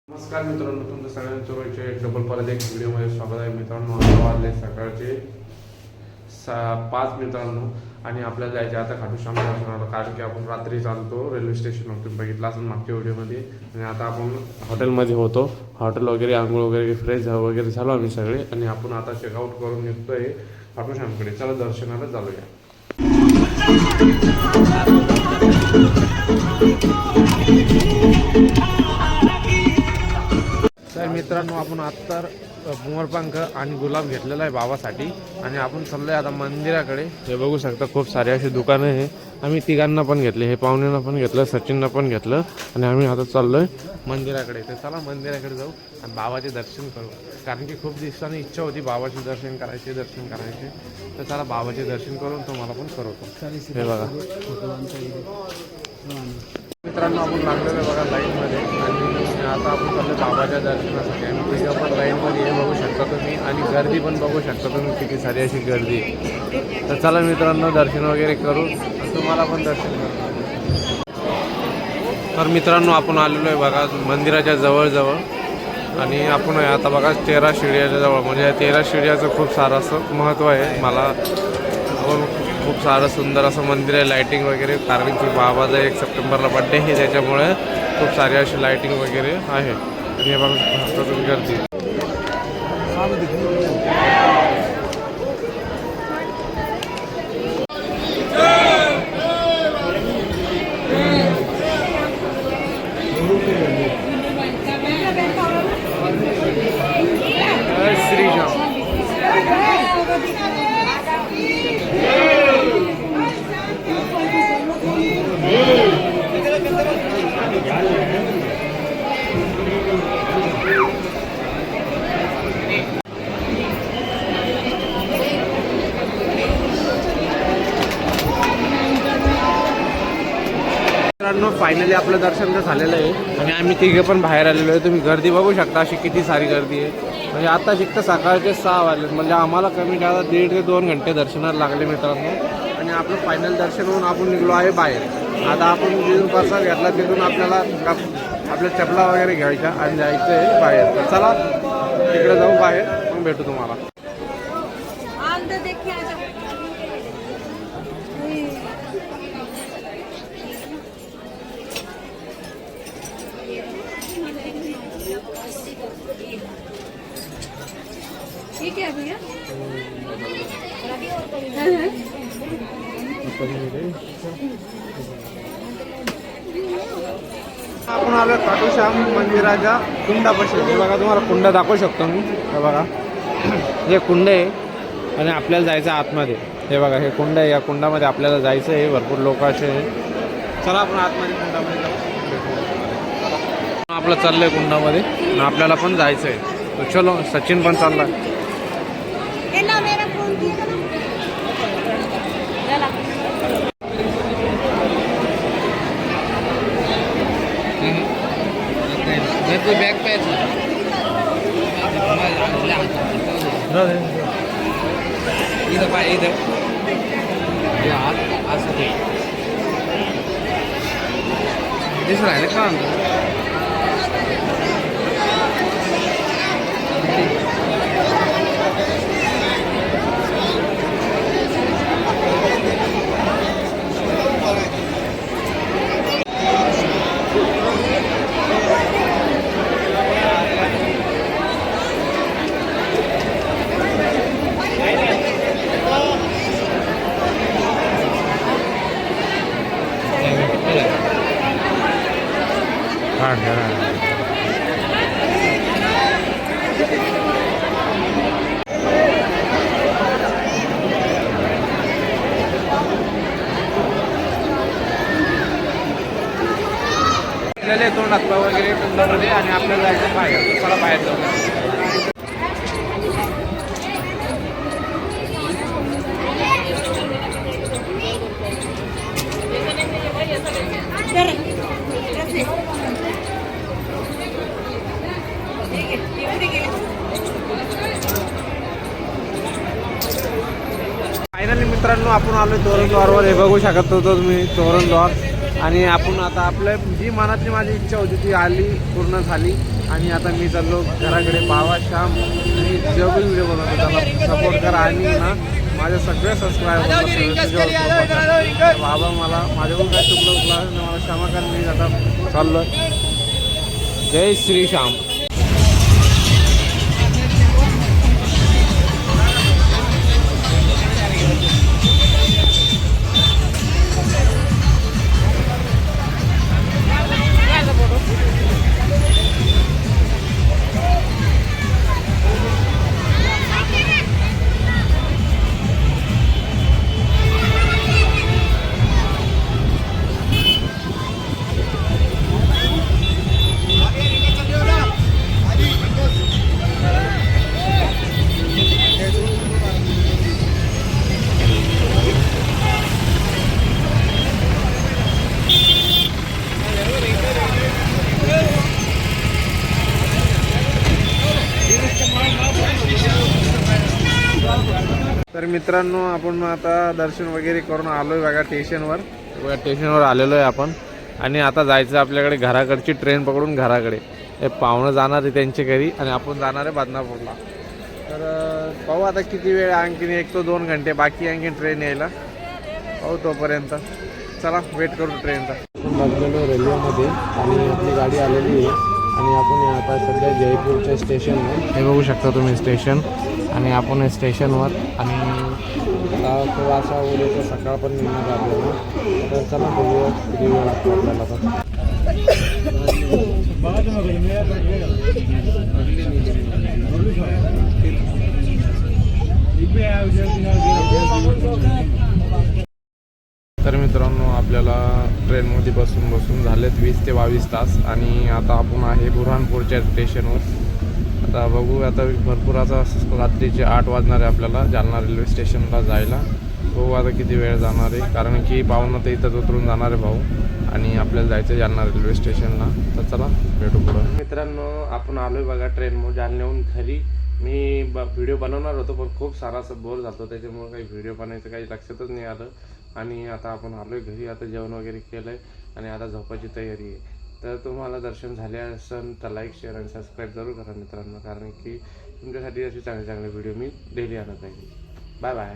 नमस्कार मित्रांनो, तुमचं सगळ्यांचं रोजचे डबल परत एक व्हिडिओमध्ये स्वागत आहे. मित्रांनो, आता वाजले सकाळचे 5 मित्रांनो, आणि आपल्याला जायचे आता खाटूश्याम दर्शनाला. कारण की आपण रात्री चालतो रेल्वे स्टेशनवर, तुम्ही बघितलं असेल मागच्या व्हिडिओमध्ये. आणि आता आपण हॉटेलमध्ये होतो. हॉटेल वगैरे आंघोळ वगैरे फ्रेश वगैरे झालो आम्ही सगळे, आणि आपण आता चेकआउट करून निघतोय खाटूश्यामकडे. चला दर्शनाला चालूया. तर मित्रांनो, आपण आत्ता मोरपंख आणि गुलाब घेतलेला आहे बाबासाठी, आणि आपण चाललोय आता मंदिराकडे. हे बघू शकता, खूप सारे असे दुकानं आहे. आम्ही तिघांना पण घेतले, हे पाहुण्यांना पण घेतलं, सचिनला पण घेतलं, आणि आम्ही आता चाललोय मंदिराकडे. तर चला मंदिराकडे जाऊ आणि बाबाचे दर्शन करू. कारण की खूप दिवसांनी इच्छा होती बाबाचे दर्शन करायचे. तर चला बाबाचे दर्शन करून तुम्हाला पण करवतो. हे बघा मित्रांनो, आपण लागलेलो बघा लाईनमध्ये, आणि आता आपण चाललो बाबाच्या दर्शनासाठी. आणि तिथं पण लाईनमध्ये हे बघू शकता तुम्ही, आणि गर्दी पण बघू शकता तुम्ही, किती सारी अशी गर्दी. तर चला मित्रांनो, दर्शन वगैरे करू आणि तुम्हाला पण दर्शन करू. तर मित्रांनो, आपण आलेलो आहे बघा मंदिराच्या जवळ, आणि आपण आता बघा 13 शिड्याच्या जवळ. म्हणजे 13 शिड्याचं खूप सारं असं महत्त्व आहे. मला खूप सारं सुंदर असं मंदिर आहे, लाईटिंग वगैरे. कारण की बाबाचा 1 सप्टेंबरला बड्डे आहे, त्याच्यामुळे खूप सारे अशी लाईटिंग वगैरे आहे. आणि हे बघा तुम्ही गर्दी. श्रीराम मित्रांनो, फायनली आपलं दर्शन तर झालेलं आहे, आणि आम्ही तिघे पण बाहेर आलेलो आहे. तुम्ही गर्दी बघू शकता, अशी किती सारी गर्दी आहे. म्हणजे आता शिकतं सकाळचे 6 वाजले, म्हणजे आम्हाला कमी जादा 1.5 ते 2 घंटे दर्शनाला लागले मित्रांनो. आणि आपलं फायनल दर्शन होऊन आपण निघलो आहे बाहेर. आता आपण जिथून प्रसाद घेतला तिथून आपल्याला आपल्या चपला वगैरे घ्यायच्या आणि जायचं आहे बाहेर. तर चला तिकडे जाऊ बाहेर, मग भेटू तुम्हाला. ठीक है भैया। आपण आलो खाटूश्याम मंदिराच्या कुंडापाशी. हे बघा, तुम्हाला कुंड दाखवू शकतो मी. हे बघा, हे कुंड आहे, आणि आपल्याला जायचं आतमध्ये. हे बघा, हे कुंड आहे. या कुंडामध्ये आपल्याला जायचं आहे. भरपूर लोक असे आहे. चला आपण आतमध्ये कुंडामध्ये जाऊ. आपलं चाललंय कुंडामध्ये, आणि आपल्याला पण जायचं आहे. तर चलो, सचिन पण चालला. बैग पे इधर पाय इधर असं दिसून राहिलं का? आपल्याला तोंड हातपाय वगैरे कुंडामध्ये, आणि आपल्याला जायचं बाहेर. चला बाहेर जाऊ. फायनली मित्रांनो, आपण आलो तोरणद्वारवर. हे बघू शकत होतो तुम्ही, तोरणद्वार. आणि आपण आता आपल्या जी मनातली माझी इच्छा होती ती आली, पूर्ण झाली. आणि आता मी चाललो घराकडे. बाबा श्याम मी जो पण व्हिडिओ बनवतो त्याला सपोर्ट करा आणि ना माझ्या सगळ्या सबस्क्रायबरला बाबा मला माझ्याकडून काय चुकलं मला क्षमा करा. मी आता चाललो. जय श्री श्याम. तर मित्रांनो आपण आता दर्शन वगैरे करून आलोय बघा स्टेशनवर. बघा स्टेशनवर आलेलो आहे आपण आणि आता जायचं आपल्याकडे घराकडची ट्रेन पकडून घराकडे. हे पाहुणं जाणार आहे त्यांच्या घरी आणि आपण जाणार आहे बदनापूरला. तर पाहू आता किती वेळ, आणखीन 1 ते 2 घंटे बाकी आणखीन ट्रेन यायला. पाहू तोपर्यंत. चला वेट करू ट्रेनचा. आपण बसलेलो रेल्वेमध्ये आणि आपली गाडी आलेली आहे आणि आपण आता सध्या जयपूरच्या स्टेशनवर. हे बघू शकता तुम्ही स्टेशन आणि आपण स्टेशनवर आणि आता तो असा उद्याचा सकाळ पण निघणार आपल्याला. तर चला बघूया किती वेळ लागतो आपल्याला. तर मित्रांनो आपल्याला ट्रेनमध्ये बसून झालेत 20 ते 22 तास आणि आता आपण आहे बुऱ्हाणपूरच्या स्टेशनवर. आता बघू, आता भरपूर आता रात्रीचे 8 वाजणार आहे आपल्याला जालना रेल्वे स्टेशनला जायला. बघू आता किती वेळ जाणार आहे, कारण की पाहुणं तर इथंच उतरून जाणार आहे भाऊ आणि आपल्याला जायचं आहे जालना रेल्वे स्टेशनला. तर चला भेटू पुढं. मित्रांनो आपण आलो आहे बघा ट्रेनमध्ये जालन्याहून घरी. मी व्हिडिओ बनवणार होतो पण खूप सारा असं बोर झालो, त्याच्यामुळे काही व्हिडिओ बनायचं काही लक्षातच नाही आलं. आणि आता आपण आलो आहे घरी. आता जेवण वगैरे केलं आहे आणि आता झोपायची तयारी आहे. तर तुम्हाला दर्शन झाले असेल तर लाईक शेअर आणि सबस्क्राईब जरूर करा मित्रांनो, कारण की तुमच्यासाठी असे चांगले चांगले व्हिडिओ मी डेली आणत आहे. Bye bye.